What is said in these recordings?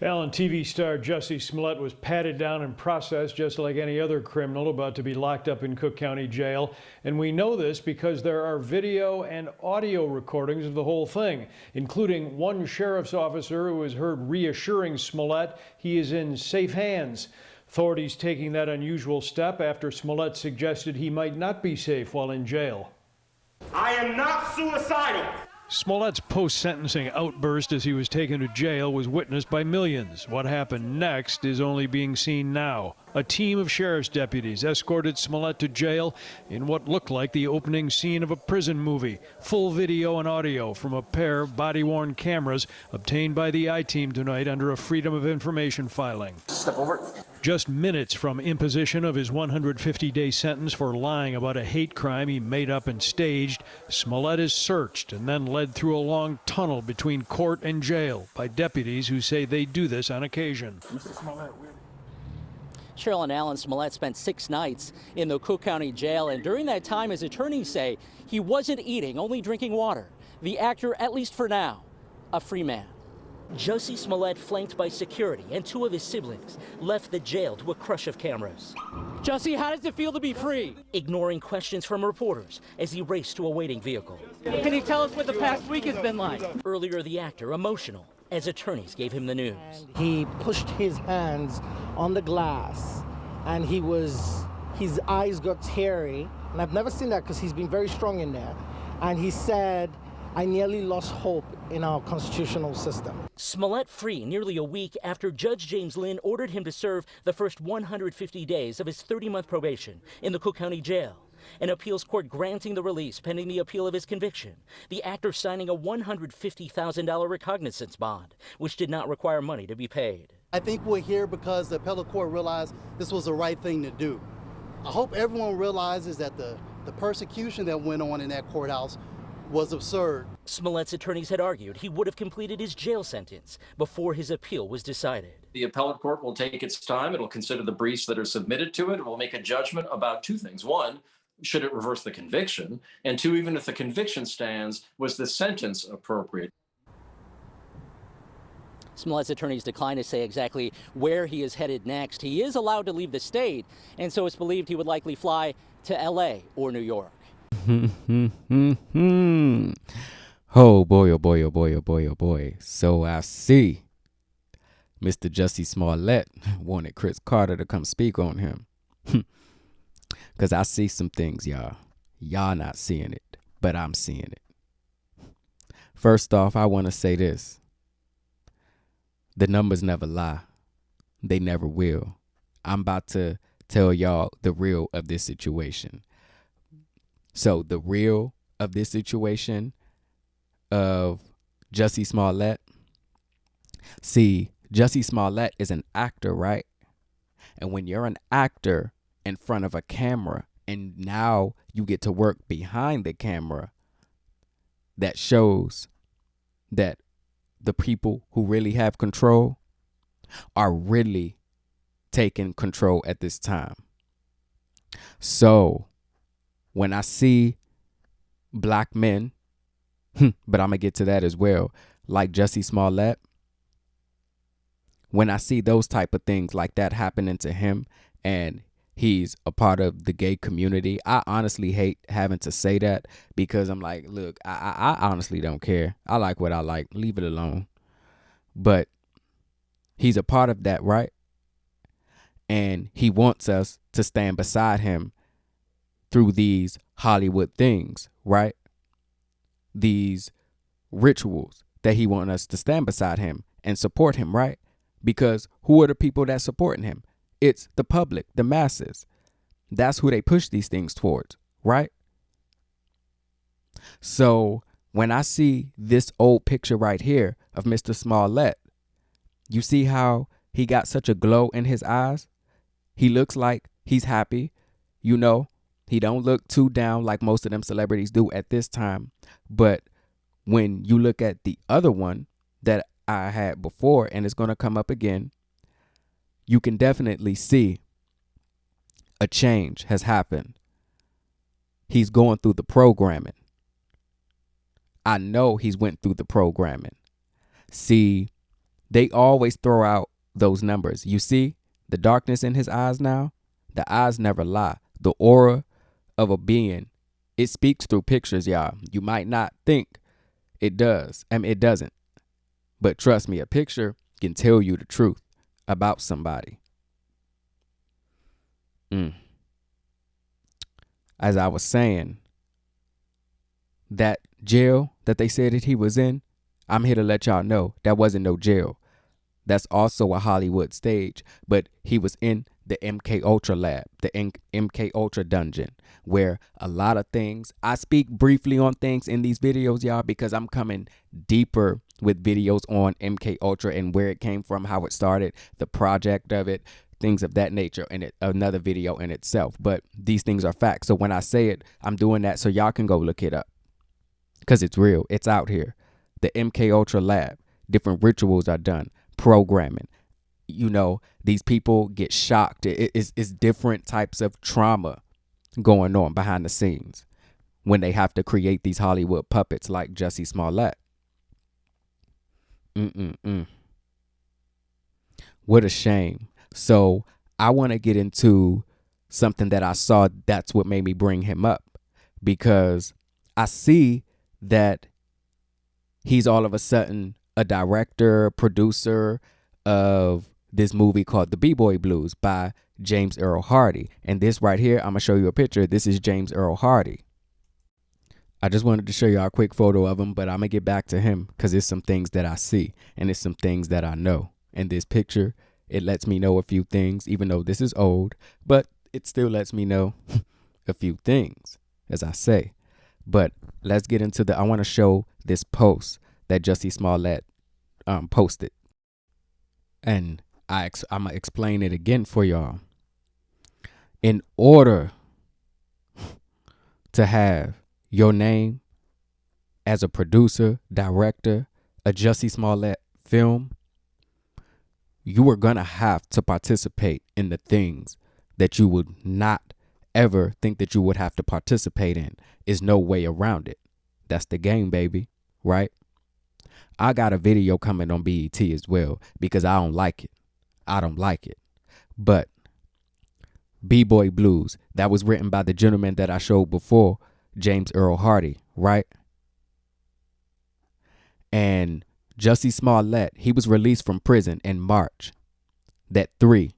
Well, and TV star Jussie Smollett was patted down and processed just like any other criminal about to be locked up in Cook County Jail. And we know this because there are video and audio recordings of the whole thing, including one sheriff's officer who was heard reassuring Smollett he is in safe hands. Authorities taking that unusual step after Smollett suggested he might not be safe while in jail. I am not suicidal. Smollett's post-sentencing outburst as he was taken to jail was witnessed by millions. What happened next is only being seen now. A team of sheriff's deputies escorted Smollett to jail in what looked like the opening scene of a prison movie. Full video and audio from a pair of body-worn cameras obtained by the I-Team tonight under a Freedom of Information filing. Step over. Just minutes from imposition of his 150-day sentence for lying about a hate crime he made up and staged, Smollett is searched and then led through a long tunnel between court and jail by deputies who say they do this on occasion. Mr. Smollett, Cheryl and Alan Smollett spent 6 nights in the Cook County Jail, and during that time, his attorneys say he wasn't eating, only drinking water. The actor, at least for now, a free man. Jussie Smollett, flanked by security and 2 of his siblings, left the jail to a crush of cameras. Jussie, how does it feel to be free? Ignoring questions from reporters as he raced to a waiting vehicle. Can you tell us what the past week has been like? Earlier, the actor, emotional, as attorneys gave him the news. He pushed his hands on the glass, and his eyes got teary, and I've never seen that because he's been very strong in there. And he said, "I nearly lost hope in our constitutional system." Smollett free nearly a week after Judge James Lynn ordered him to serve the first 150 days of his 30-month probation in the Cook County Jail. An appeals court granting the release pending the appeal of his conviction. The actor signing a $150,000 recognizance bond, which did not require money to be paid. I think we're here because the appellate court realized this was the right thing to do. I hope everyone realizes that the persecution that went on in that courthouse was absurd. Smollett's attorneys had argued he would have completed his jail sentence before his appeal was decided. The appellate court will take its time. It'll consider the briefs that are submitted to it. It will make a judgment about 2 things. 1, should it reverse the conviction? And 2, even if the conviction stands, was the sentence appropriate? Smollett's attorneys declined to say exactly where he is headed next. He is allowed to leave the state, and so it's believed he would likely fly to L.A. or New York. Oh boy, oh boy, oh boy, oh boy, oh boy. So I see Mr. Jussie Smollett wanted Chris Carter to come speak on him. Because I see some things, y'all. Y'all not seeing it, but I'm seeing it. First off, I want to say this. The numbers never lie. They never will. I'm about to tell y'all the real of this situation. So the real of this situation of Jussie Smollett. See, Jussie Smollett is an actor, right? And when you're an actor in front of a camera and now you get to work behind the camera, that shows that the people who really have control are really taking control at this time. So when I see black men, but I'm going to get to that as well, like Jussie Smollett, when I see those type of things like that happening to him and he's a part of the gay community, I honestly hate having to say that because I'm like, look, I honestly don't care. I like what I like. Leave it alone. But he's a part of that, right? And he wants us to stand beside him through these Hollywood things, right? These rituals that he wants us to stand beside him and support him, right? Because who are the people that supporting him? It's the public, the masses. That's who they push these things towards, right? So when I see this old picture right here of Mr. Smollett, you see how he got such a glow in his eyes? He looks like he's happy, you know. He don't look too down like most of them celebrities do at this time. But when you look at the other one that I had before, and it's going to come up again, you can definitely see a change has happened. He's going through the programming. I know he's went through the programming. See, They always throw out those numbers. You see the darkness in his eyes now? The eyes never lie. The aura of a being, it speaks through pictures, y'all. You might not think it does. I mean, it doesn't. But trust me, a picture can tell you the truth about somebody. As I was saying, that jail that they said that he was in, I'm here to let y'all know that wasn't no jail. That's also a Hollywood stage, but he was in the MK Ultra lab, the MK Ultra dungeon, where a lot of things, I speak briefly on things in these videos, y'all, because I'm coming deeper with videos on MK Ultra and where it came from, how it started, the project of it, things of that nature, and another video in itself. But these things are facts. So when I say it, I'm doing that so y'all can go look it up, because it's real. It's out here. The MK Ultra lab, different rituals are done, programming. You know, these people get shocked. It's different types of trauma going on behind the scenes when they have to create these Hollywood puppets like Jussie Smollett. What a shame. So I want to get into something that I saw. That's what made me bring him up, because I see that he's all of a sudden a director, producer of this movie called The B-Boy Blues by James Earl Hardy. And this right here, I'm going to show you a picture. This is James Earl Hardy. I just wanted to show you a quick photo of him, but I'm going to get back to him because there's some things that I see and it's some things that I know. And this picture, it lets me know a few things, even though this is old, but it still lets me know a few things, as I say. But let's get into I want to show this post that Jussie Smollett posted. And I'm going to explain it again for y'all. In order to have your name as a producer, director, a Jussie Smollett film, you are going to have to participate in the things that you would not ever think that you would have to participate in. Is no way around it. That's the game, baby, right? I got a video coming on BET as well because I don't like it. I don't like it. But B-Boy Blues, that was written by the gentleman that I showed before, James Earl Hardy, right? And Jussie Smollett, he was released from prison in March, that 3.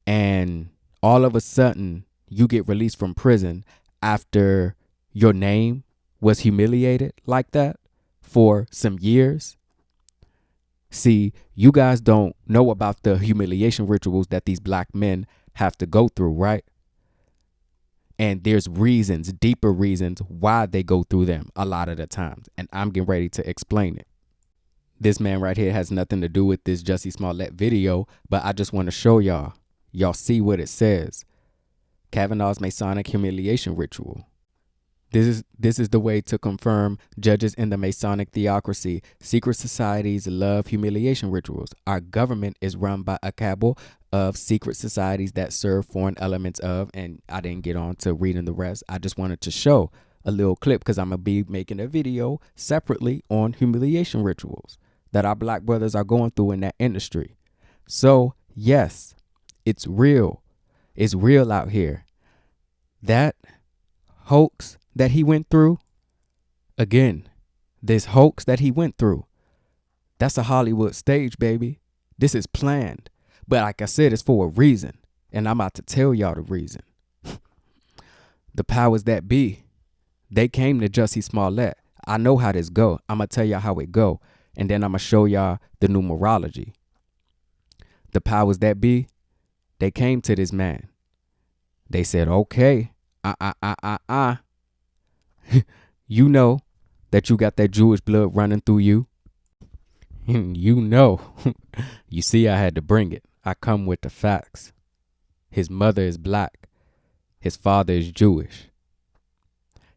And all of a sudden, you get released from prison after your name was humiliated like that for some years. See, you guys don't know about the humiliation rituals that these black men have to go through, right? And there's reasons, deeper reasons why they go through them a lot of the times. And I'm getting ready to explain it. This man right here has nothing to do with this Jussie Smollett video, but I just want to show y'all. Y'all see what it says. Kavanaugh's Masonic humiliation ritual. This is the way to confirm judges in the Masonic theocracy. Secret societies love humiliation rituals. Our government is run by a cabal of secret societies that serve foreign elements of, and I didn't get on to reading the rest. I just wanted to show a little clip because I'm going to be making a video separately on humiliation rituals that our black brothers are going through in that industry. So, yes, it's real. It's real out here. That hoax that he went through, again, this hoax that he went through, that's a Hollywood stage, baby. This is planned. But like I said, it's for a reason. And I'm about to tell y'all the reason. The powers that be, they came to Jussie Smollett. I know how this go. I'm going to tell y'all how it go. And then I'm going to show y'all the numerology. The powers that be, they came to this man. They said, okay, you know that you got that Jewish blood running through you. You know. You see, I had to bring it. I come with the facts. His mother is black. His father is Jewish.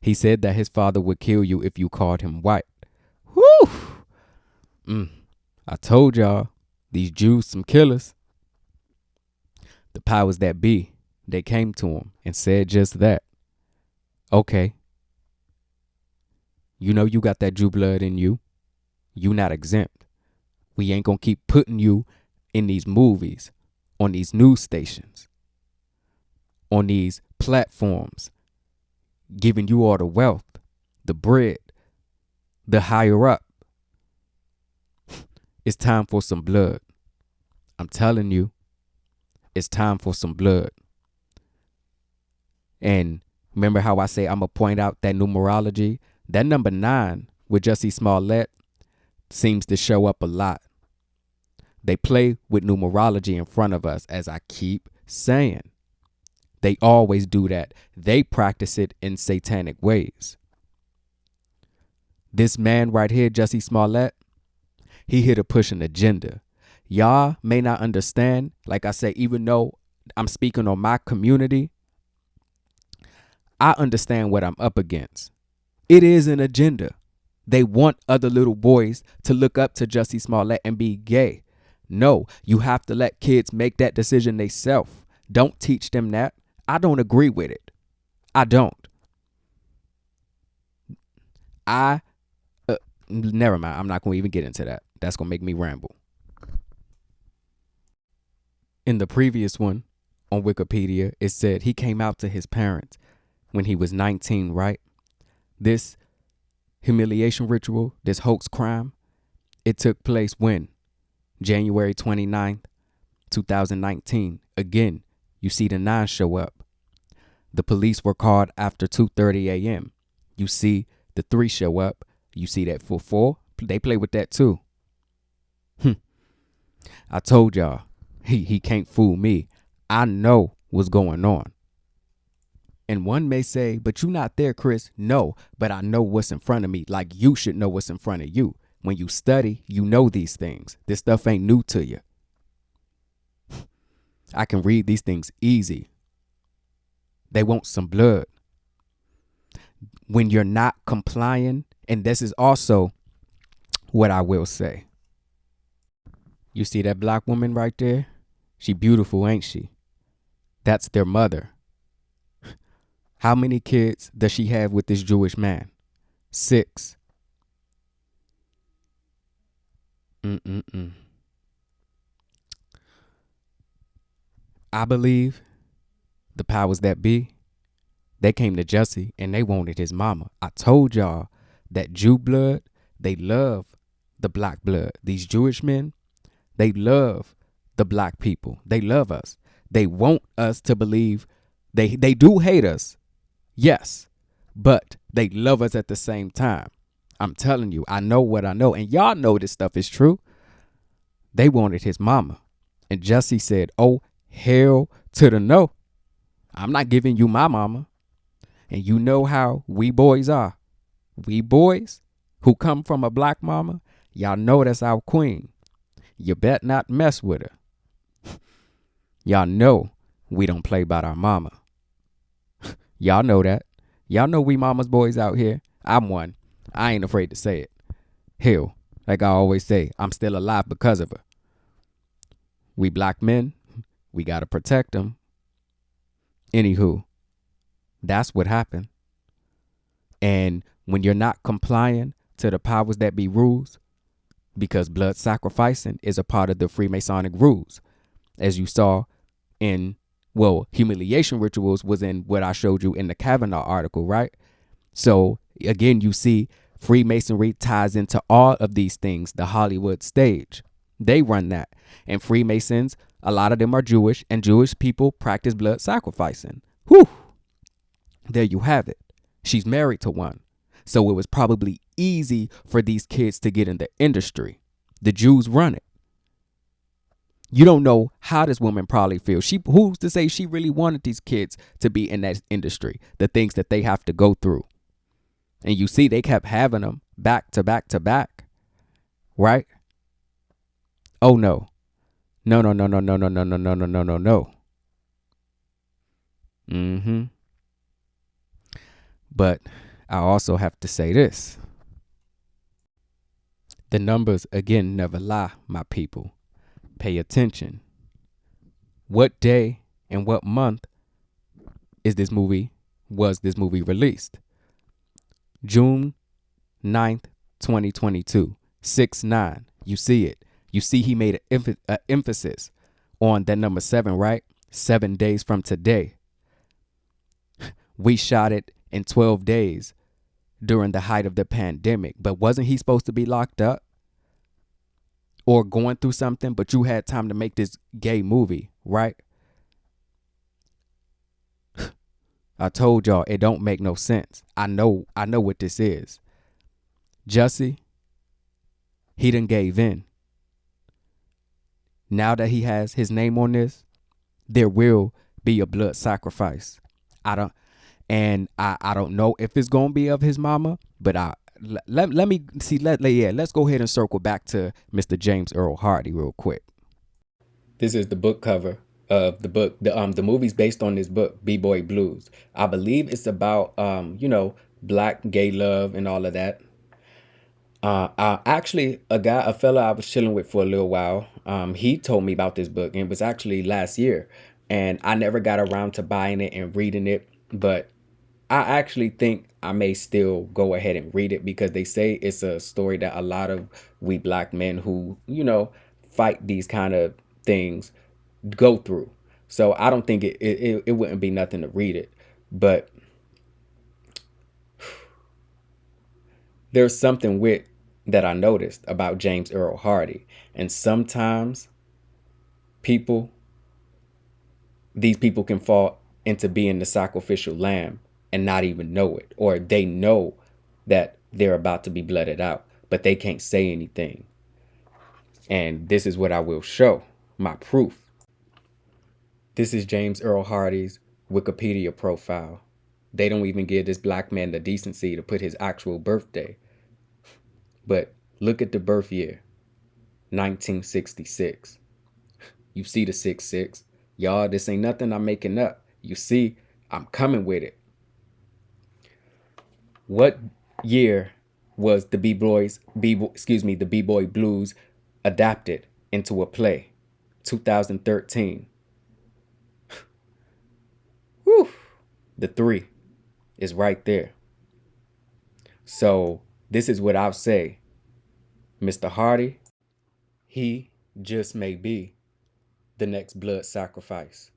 He said that his father would kill you if you called him white. Whew. I told y'all, these Jews some killers. The powers that be, they came to him and said just that. Okay. You know you got that Jew blood in you. You not exempt. We ain't gonna keep putting you in these movies, on these news stations, on these platforms, giving you all the wealth, the bread, the higher up. It's time for some blood. I'm telling you, it's time for some blood. And remember how I say I'm going to point out that numerology? That number 9 with Jussie Smollett seems to show up a lot. They play with numerology in front of us, as I keep saying. They always do that. They practice it in satanic ways. This man right here, Jussie Smollett, he here to push an agenda. Y'all may not understand. Like I say, even though I'm speaking on my community, I understand what I'm up against. It is an agenda. They want other little boys to look up to Jussie Smollett and be gay. No, you have to let kids make that decision themselves. Don't teach them that. I don't agree with it. I don't. Never mind. I'm not going to even get into that. That's going to make me ramble. In the previous one on Wikipedia, it said he came out to his parents when he was 19, right? This humiliation ritual, this hoax crime, it took place when? January 29th, 2019. Again, you see the 9 show up. The police were called after 2:30 a.m. You see the 3 show up. You see that 4, they play with that too. I told y'all, he can't fool me. I know what's going on. And one may say, but you not there, Chris. No, but I know what's in front of me. Like you should know what's in front of you. When you study, you know these things. This stuff ain't new to you. I can read these things easy. They want some blood. When you're not complying, and this is also what I will say. You see that black woman right there? She beautiful, ain't she? That's their mother. How many kids does she have with this Jewish man? 6. I believe the powers that be, they came to Jussie and they wanted his mama. I told y'all that Jew blood, they love the black blood. These Jewish men, they love the black people. They love us. They want us to believe they do hate us. Yes, but they love us at the same time. I'm telling you, I know what I know. And y'all know this stuff is true. They wanted his mama. And Jussie said, oh, hell to the no. I'm not giving you my mama. And you know how we boys are. We boys who come from a black mama, y'all know that's our queen. You bet not mess with her. Y'all know we don't play about our mama. Y'all know that. Y'all know we mama's boys out here. I'm one. I ain't afraid to say it. Hell, like I always say, I'm still alive because of her. We black men, we got to protect them. Anywho, that's what happened. And when you're not complying to the powers that be rules, because blood sacrificing is a part of the Freemasonic rules, as you saw in, well, humiliation rituals was in what I showed you in the Kavanaugh article, right? So again, you see Freemasonry ties into all of these things, the Hollywood stage. They run that. And Freemasons, a lot of them are Jewish, and Jewish people practice blood sacrificing. Whew. There you have it. She's married to one. So it was probably easy for these kids to get in the industry. The Jews run it. You don't know how this woman probably feels. Who's to say she really wanted these kids to be in that industry, the things that they have to go through. And you see, they kept having them back to back to back, right? Oh, no. No. But I also have to say this. The numbers, again, never lie, my people. Pay attention. What day and what month was this movie released? June 9th, 2022. 6/9. You see it. You see, he made an emphasis on that number 7, right? 7 days from today. We shot it in 12 days during the height of the pandemic. But wasn't he supposed to be locked up or going through something? But you had time to make this gay movie, right? I told y'all it don't make no sense. I know what this is. Jussie, he done gave in. Now that he has his name on this, there will be a blood sacrifice. I don't know if it's gonna be of his mama, but let me see. Let's go ahead and circle back to Mr. James Earl Hardy real quick. This is the book cover of the book. The movie's based on this book, B-Boy Blues. I believe it's about black gay love and all of that. Actually, a fella I was chilling with for a little while, he told me about this book, and it was actually last year, and I never got around to buying it and reading it, but I actually think I may still go ahead and read it because they say it's a story that a lot of we black men who, fight these kind of things go through. So I don't think it wouldn't be nothing to read it, but there's something that I noticed about James Earl Hardy. And sometimes these people can fall into being the sacrificial lamb and not even know it, or they know that they're about to be blooded out, but they can't say anything. And this is what I will show, my proof. This is James Earl Hardy's Wikipedia profile. They don't even give this black man the decency to put his actual birthday. But look at the birth year, 1966. You see the 66. Y'all, this ain't nothing I'm making up. You see, I'm coming with it. What year was the B-Boy Blues adapted into a play? 2013. Whew. The 3 is right there. So this is what I'll say. Mr. Hardy, he just may be the next blood sacrifice.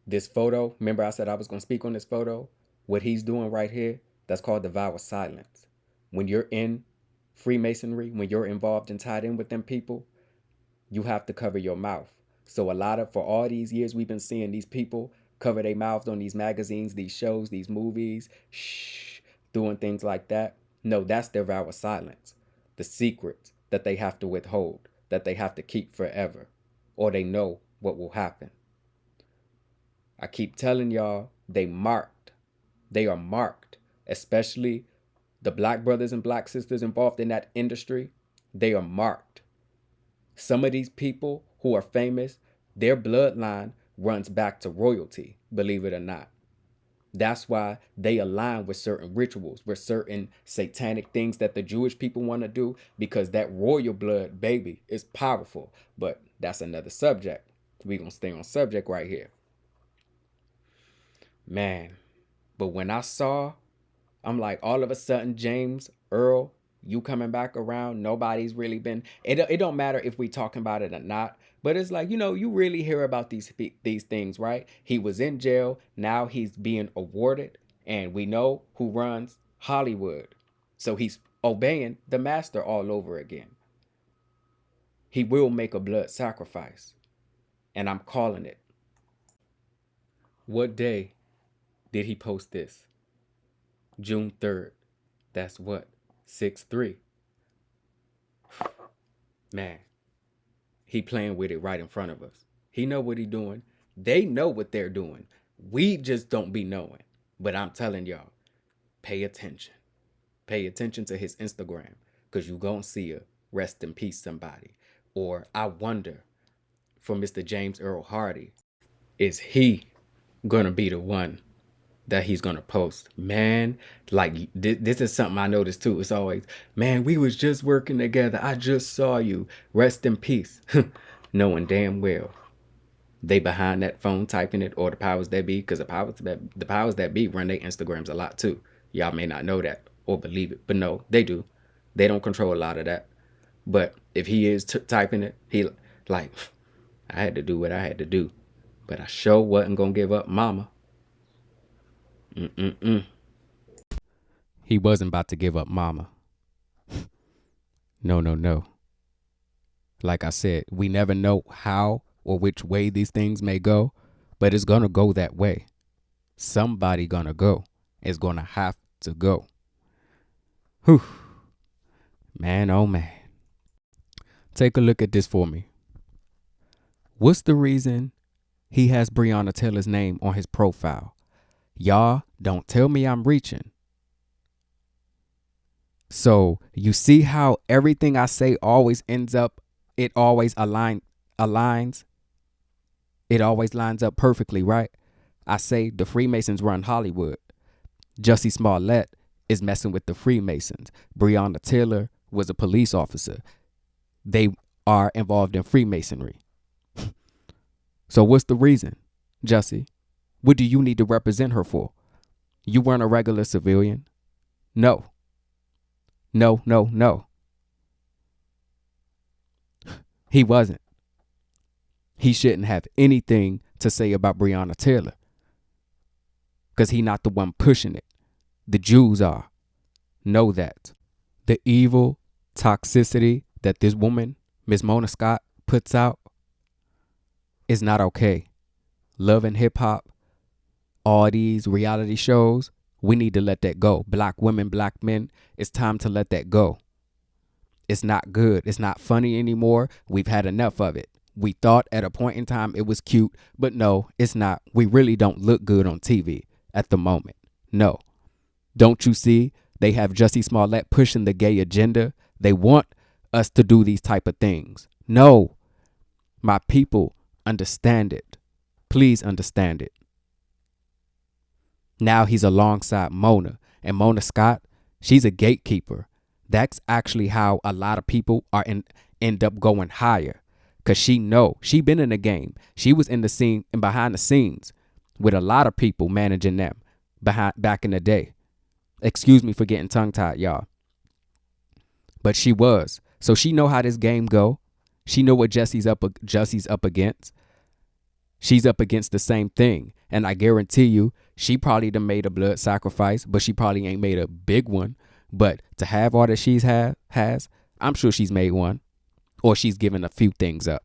This photo, remember I said I was going to speak on this photo? What he's doing right here, that's called the vow of silence. When you're in Freemasonry, when you're involved and tied in with them people, you have to cover your mouth. So for all these years we've been seeing these people cover their mouths on these magazines, these shows, these movies, doing things like that. No, that's their vow of silence. The secrets that they have to withhold, that they have to keep forever, or they know what will happen. I keep telling y'all, they are marked, especially the black brothers and black sisters involved in that industry. They are marked. Some of these people who are famous, their bloodline runs back to royalty, believe it or not. That's why they align with certain rituals, with certain satanic things that the Jewish people want to do, because that royal blood, baby, is powerful. But that's another subject. We're going to stay on subject right here. Man, but when I saw, I'm like, all of a sudden, James Earl, you coming back around, nobody's really been, it don't matter if we talking about it or not, but it's like, you really hear about these things, right? He was in jail, now he's being awarded, and we know who runs Hollywood. So he's obeying the master all over again. He will make a blood sacrifice, and I'm calling it. What day did he post this? June 3rd. That's what? 6/3. Man, he playing with it right in front of us. He know what he doing. They know what they're doing. We just don't be knowing. But I'm telling y'all, pay attention. Pay attention to his Instagram, because you gonna see a rest in peace somebody. Or I wonder, for Mr. James Earl Hardy, is he gonna be the one that he's gonna post? Man, like this is something I noticed too. It's always, man, we was just working together, I just saw you, rest in peace. Knowing damn well they behind that phone typing it, or the powers that be, because the powers that be run their Instagrams a lot too. Y'all may not know that or believe it, but no, they do. They don't control a lot of that. But if he is typing it, he like, I had to do what I had to do. But I sure wasn't going to give up mama. He wasn't about to give up mama. No, no, no. Like I said, we never know how or which way these things may go, but it's going to go that way. Somebody going to go. It's going to have to go. Whew. Man, oh man. Take a look at this for me. What's the reason he has Breonna Taylor's name on his profile? Y'all don't tell me I'm reaching. So you see how everything I say always ends up, it always aligns. It always lines up perfectly, right? I say the Freemasons run Hollywood. Jussie Smollett is messing with the Freemasons. Breonna Taylor was a police officer. They are involved in Freemasonry. So what's the reason, Jussie? What do you need to represent her for? You weren't a regular civilian? No. No, no, no. He wasn't. He shouldn't have anything to say about Breonna Taylor. Because he's not the one pushing it. The Jews are. Know that. The evil toxicity that this woman, Miss Mona Scott, puts out is not okay. Love and hip hop, all these reality shows, we need to let that go. Black women, black men, it's time to let that go. It's not good. It's not funny anymore. We've had enough of it. We thought at a point in time it was cute, but no, it's not. We really don't look good on TV at the moment. No. Don't you see? They have Jussie Smollett pushing the gay agenda. They want us to do these type of things. No. My people, understand it. Please understand it. Now he's alongside Mona. And Mona Scott, she's a gatekeeper. That's actually how a lot of people end up going higher. Because she been in the game. She was in the scene and behind the scenes with a lot of people managing them back in the day. Excuse me for getting tongue-tied, y'all. But she was. So she know how this game go. She know what Jussie's up against. She's up against the same thing. And I guarantee you, she probably done made a blood sacrifice, but she probably ain't made a big one. But to have all that she's has, I'm sure she's made one. Or she's given a few things up.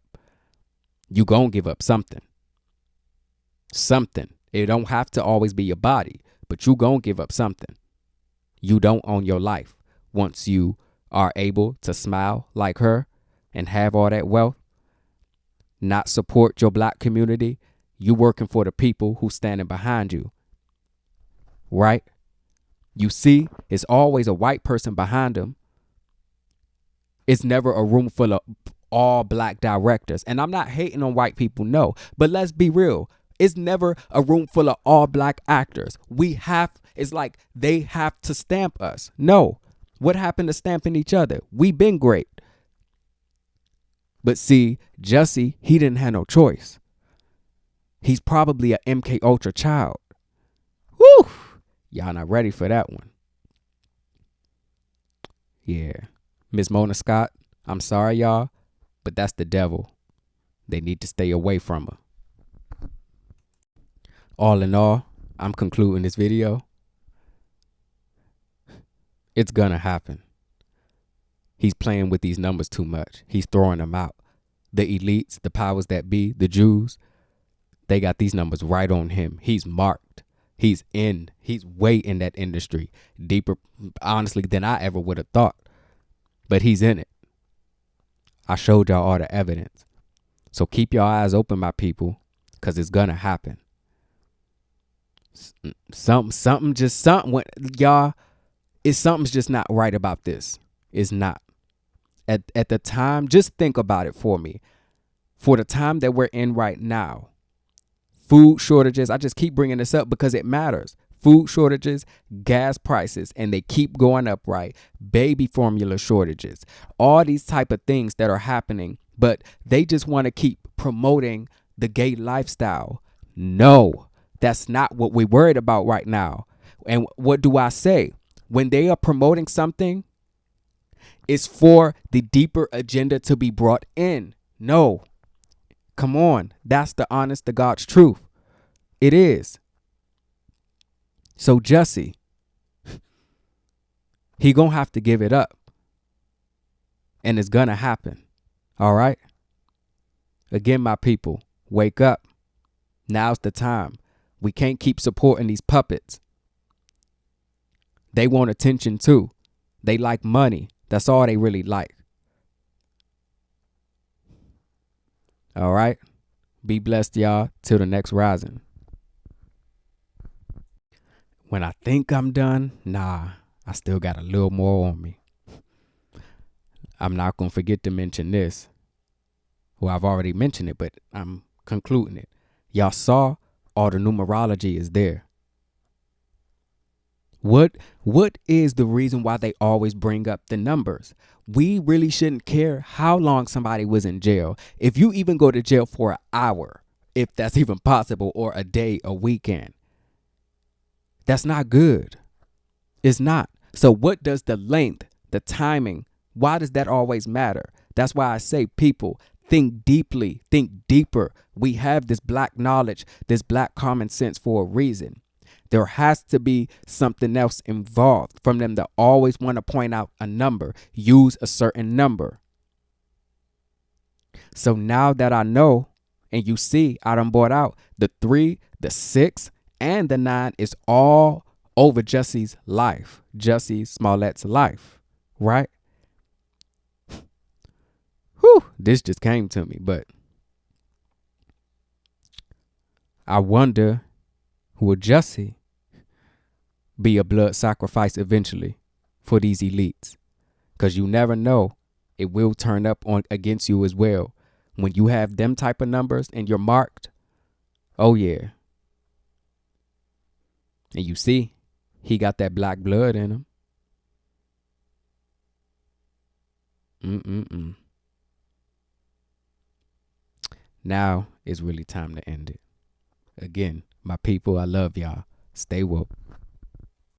You gonna give up something. Something. It don't have to always be your body, but you gonna give up something. You don't own your life. Once you are able to smile like her and have all that wealth, not support your black community, you working for the people who standing behind you. Right? You see, it's always a white person behind them. It's never a room full of all black directors. And I'm not hating on white people, no. But let's be real. It's never a room full of all black actors. It's like they have to stamp us. No. What happened to stamping each other? We been great. But see, Jussie, he didn't have no choice. He's probably a MK Ultra child. Whew. Y'all not ready for that one. Yeah. Miss Mona Scott, I'm sorry, y'all, but that's the devil. They need to stay away from her. All in all, I'm concluding this video. It's gonna happen. He's playing with these numbers too much. He's throwing them out. The elites, the powers that be, the Jews, they got these numbers right on him. He's marked. He's way in that industry. Deeper, honestly, than I ever would have thought. But he's in it. I showed y'all all the evidence. So keep your eyes open, my people, because it's gonna happen. Something, y'all, something's just not right about this. It's not. At the time, just think about it for me. For the time that we're in right now, food shortages, I just keep bringing this up because it matters. Food shortages, gas prices, and they keep going up, right? Baby formula shortages, all these type of things that are happening, but they just want to keep promoting the gay lifestyle. No, that's not what we're worried about right now. And what do I say? When they are promoting something, It's for the deeper agenda to be brought in. No. Come on. That's the honest to God's truth. It is. So Jussie, he gonna have to give it up. And it's gonna happen. All right? Again, my people, wake up. Now's the time. We can't keep supporting these puppets. They want attention too. They like money. That's all they really like. All right? Be blessed, y'all. Till the next rising. When I think I'm done, nah, I still got a little more on me. I'm not going to forget to mention this. Well, I've already mentioned it, but I'm concluding it. Y'all saw all the numerology is there. What is the reason why they always bring up the numbers? We really shouldn't care how long somebody was in jail. If you even go to jail for an hour, if that's even possible, or a day, a weekend, that's not good. It's not. So what does the length, the timing, why does that always matter? That's why I say, people, think deeply, think deeper. We have this black knowledge, this black common sense for a reason. There has to be something else involved from them to always want to point out a number, use a certain number. So now that I know, and you see, I done brought out the 3, the 6, and the 9 is all over Jussie's life, Jussie Smollett's life, right? Whew, this just came to me, but I wonder, will Jussie be a blood sacrifice eventually for these elites? Because you never know, it will turn up on against you as well. When you have them type of numbers and you're marked, oh yeah. And you see, he got that black blood in him. Now it's really time to end it. Again, my people, I love y'all. Stay woke.